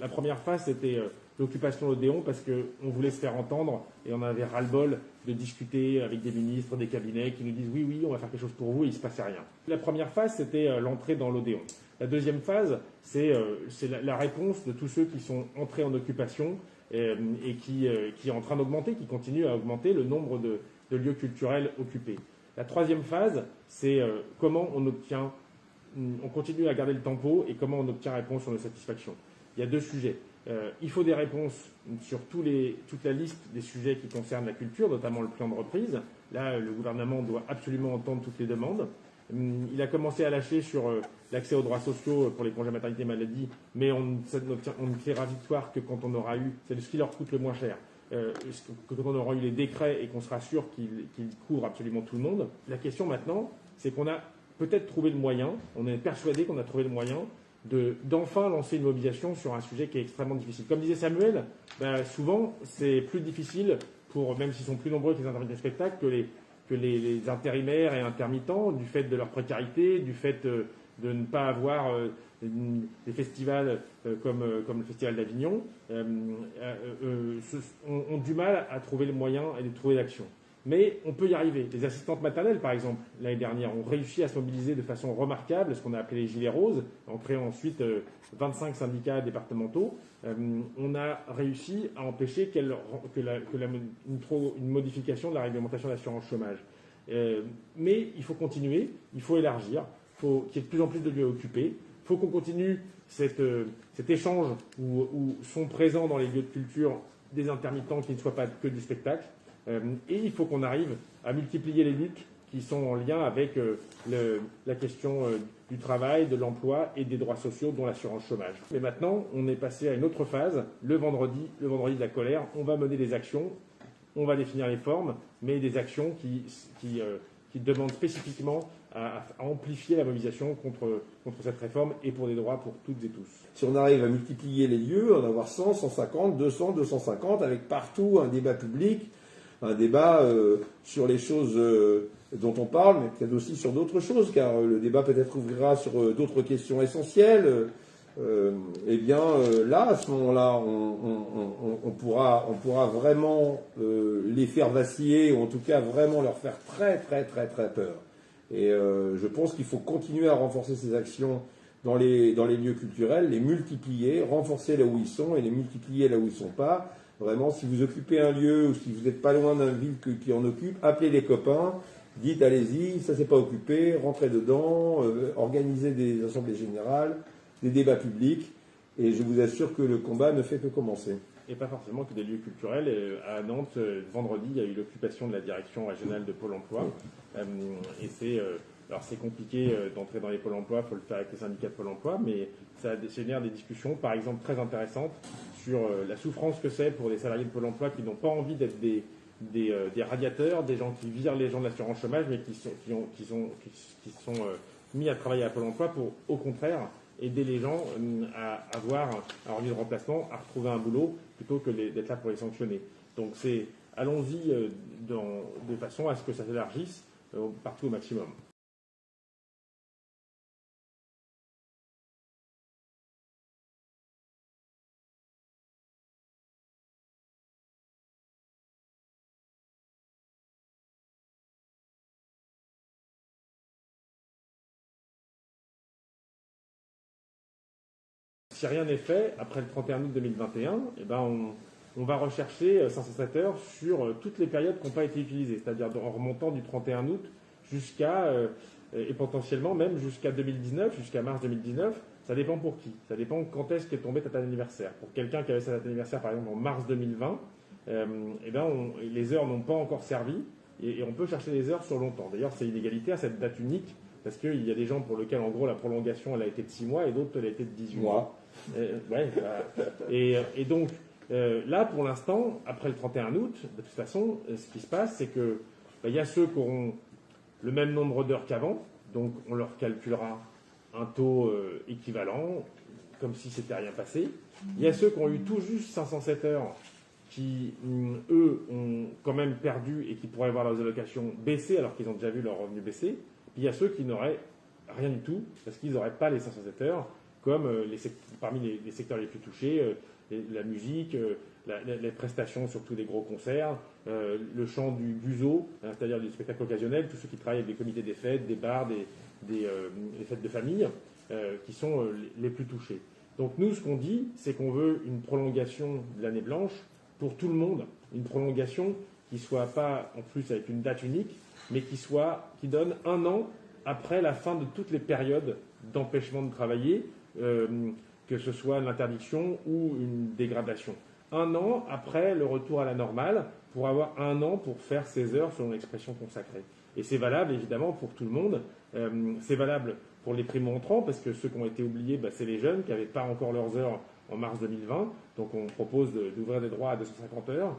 La première phase, c'était l'occupation de l'Odéon parce qu'on voulait se faire entendre et on avait ras-le-bol de discuter avec des ministres, des cabinets qui nous disent oui, oui, on va faire quelque chose pour vous et il ne se passait rien. La première phase, c'était l'entrée dans l'Odéon. La deuxième phase, c'est la réponse de tous ceux qui sont entrés en occupation et qui est en train d'augmenter, qui continue à augmenter le nombre de lieux culturels occupés. La troisième phase, c'est comment on continue à garder le tempo et comment on obtient réponse sur nos satisfactions. Il y a deux sujets. Il faut des réponses sur toute la liste des sujets qui concernent la culture, notamment le plan de reprise. Là, le gouvernement doit absolument entendre toutes les demandes. Il a commencé à lâcher sur l'accès aux droits sociaux pour les congés maternité et maladie, mais on ne fera victoire que quand on aura eu, c'est ce qui leur coûte le moins cher, quand on aura eu les décrets et qu'on sera sûr qu'ils couvrent absolument tout le monde. La question maintenant, c'est qu'on a peut-être trouvé le moyen, on est persuadé qu'on a trouvé le moyen d'enfin lancer une mobilisation sur un sujet qui est extrêmement difficile. Comme disait Samuel, souvent c'est plus difficile, même s'ils sont plus nombreux que les intermittents de spectacle, que les intérimaires et intermittents, du fait de leur précarité, du fait de ne pas avoir des festivals comme le Festival d'Avignon, ont du mal à trouver le moyen et de trouver l'action. Mais on peut y arriver. Les assistantes maternelles, par exemple, l'année dernière, ont réussi à se mobiliser de façon remarquable, ce qu'on a appelé les Gilets roses, en créant ensuite 25 syndicats départementaux. On a réussi à empêcher une modification de la réglementation de l'assurance chômage. Mais il faut continuer, il faut élargir, il faut qu'il y ait de plus en plus de lieux occupés. Il faut qu'on continue cet échange où sont présents dans les lieux de culture des intermittents qui ne soient pas que du spectacle. Et il faut qu'on arrive à multiplier les luttes qui sont en lien avec la question du travail, de l'emploi et des droits sociaux, dont l'assurance chômage. Mais maintenant, on est passé à une autre phase. Le vendredi de la colère, on va mener des actions, on va définir les formes, mais des actions qui demandent spécifiquement à amplifier la mobilisation contre cette réforme et pour des droits pour toutes et tous. Si on arrive à multiplier les lieux, en avoir 100, 150, 200, 250, avec partout un débat public, un débat sur les choses dont on parle, mais peut-être aussi sur d'autres choses, car le débat peut-être ouvrira sur d'autres questions essentielles. Là, à ce moment-là, on pourra vraiment les faire vaciller, ou en tout cas vraiment leur faire très, très, très, très peur. Et je pense qu'il faut continuer à renforcer ces actions dans les lieux culturels, les multiplier, renforcer là où ils sont et les multiplier là où ils ne sont pas. Vraiment, si vous occupez un lieu ou si vous n'êtes pas loin d'une ville qui en occupe, appelez les copains, dites allez-y, ça c'est pas occupé, rentrez dedans, organisez des assemblées générales, des débats publics, et je vous assure que le combat ne fait que commencer. Et pas forcément que des lieux culturels. À Nantes, vendredi, il y a eu l'occupation de la direction régionale de Pôle emploi. Alors c'est compliqué d'entrer dans les pôles emploi, il faut le faire avec les syndicats de Pôle emploi, mais ça génère des discussions, par exemple, très intéressantes sur la souffrance que c'est pour des salariés de Pôle emploi qui n'ont pas envie d'être des radiateurs, des gens qui virent les gens de l'assurance chômage, mais qui sont mis à travailler à Pôle emploi pour, au contraire, aider les gens à avoir un revenu de remplacement, à retrouver un boulot, plutôt que d'être là pour les sanctionner. Donc allons-y de façon à ce que ça s'élargisse partout au maximum. Si rien n'est fait, après le 31 août 2021, on va rechercher 507 heures sur toutes les périodes qui n'ont pas été utilisées, c'est-à-dire en remontant du 31 août et potentiellement même jusqu'à 2019, jusqu'à mars 2019. Ça dépend pour qui. Ça dépend quand est-ce qu'est tombée ta date d'anniversaire. Pour quelqu'un qui avait sa date d'anniversaire, par exemple, en mars 2020, les heures n'ont pas encore servi et on peut chercher les heures sur longtemps. D'ailleurs, c'est inégalité à cette date unique parce qu'il y a des gens pour lesquels, en gros, la prolongation, elle a été de 6 mois et d'autres, elle a été de 18 mois. Donc, là, pour l'instant, après le 31 août, de toute façon, ce qui se passe, c'est que y a ceux qui auront le même nombre d'heures qu'avant, donc on leur calculera un taux équivalent, comme si c'était rien passé. Il y a ceux qui ont eu tout juste 507 heures, qui, eux, ont quand même perdu et qui pourraient voir leurs allocations baisser alors qu'ils ont déjà vu leurs revenus baisser. Puis il y a ceux qui n'auraient rien du tout, parce qu'ils n'auraient pas les 507 heures, comme parmi les secteurs les plus touchés, la musique, les prestations, surtout des gros concerts, le chant du guzo, hein, c'est-à-dire du spectacle occasionnel, tous ceux qui travaillent avec des comités des fêtes, des bars, des fêtes de famille, qui sont les plus touchés. Donc nous, ce qu'on dit, c'est qu'on veut une prolongation de l'année blanche pour tout le monde, une prolongation qui soit pas en plus avec une date unique, mais qui donne 1 an après la fin de toutes les périodes d'empêchement de travailler, que ce soit l'interdiction ou une dégradation. 1 an après le retour à la normale, pour avoir 1 an pour faire ses heures selon l'expression consacrée. Et c'est valable évidemment pour tout le monde. C'est valable pour les primo-entrants, parce que ceux qui ont été oubliés, c'est les jeunes qui n'avaient pas encore leurs heures en mars 2020. Donc on propose d'ouvrir des droits à 250 heures.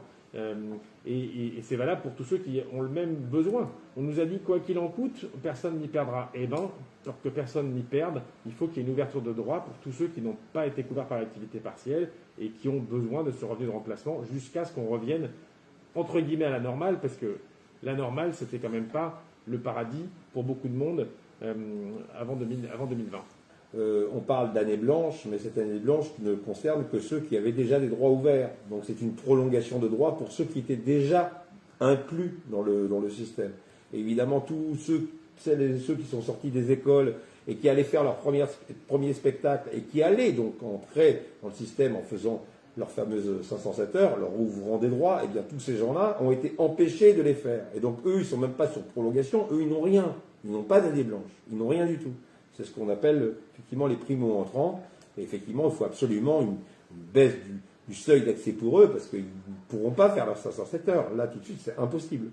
Et c'est valable pour tous ceux qui ont le même besoin. On nous a dit quoi qu'il en coûte, personne n'y perdra. Eh bien, pour que personne n'y perde, il faut qu'il y ait une ouverture de droit pour tous ceux qui n'ont pas été couverts par l'activité partielle et qui ont besoin de ce revenu de remplacement jusqu'à ce qu'on revienne entre guillemets à la normale, parce que la normale, c'était quand même pas le paradis pour beaucoup de monde avant 2020. On parle d'année blanche, mais cette année blanche qui ne concerne que ceux qui avaient déjà des droits ouverts. Donc c'est une prolongation de droits pour ceux qui étaient déjà inclus dans le système. Et évidemment, celles et ceux qui sont sortis des écoles et qui allaient faire leur premier spectacle et qui allaient donc entrer dans le système en faisant leurs fameuses 507 heures, leur ouvrant des droits, et bien tous ces gens-là ont été empêchés de les faire. Et donc eux, ils ne sont même pas sur prolongation, eux, ils n'ont rien. Ils n'ont pas d'année blanche, ils n'ont rien du tout. C'est ce qu'on appelle effectivement les primo-entrants. Et effectivement, il faut absolument une baisse du seuil d'accès pour eux, parce qu'ils ne pourront pas faire leurs 507 heures. Là, tout de suite, c'est impossible.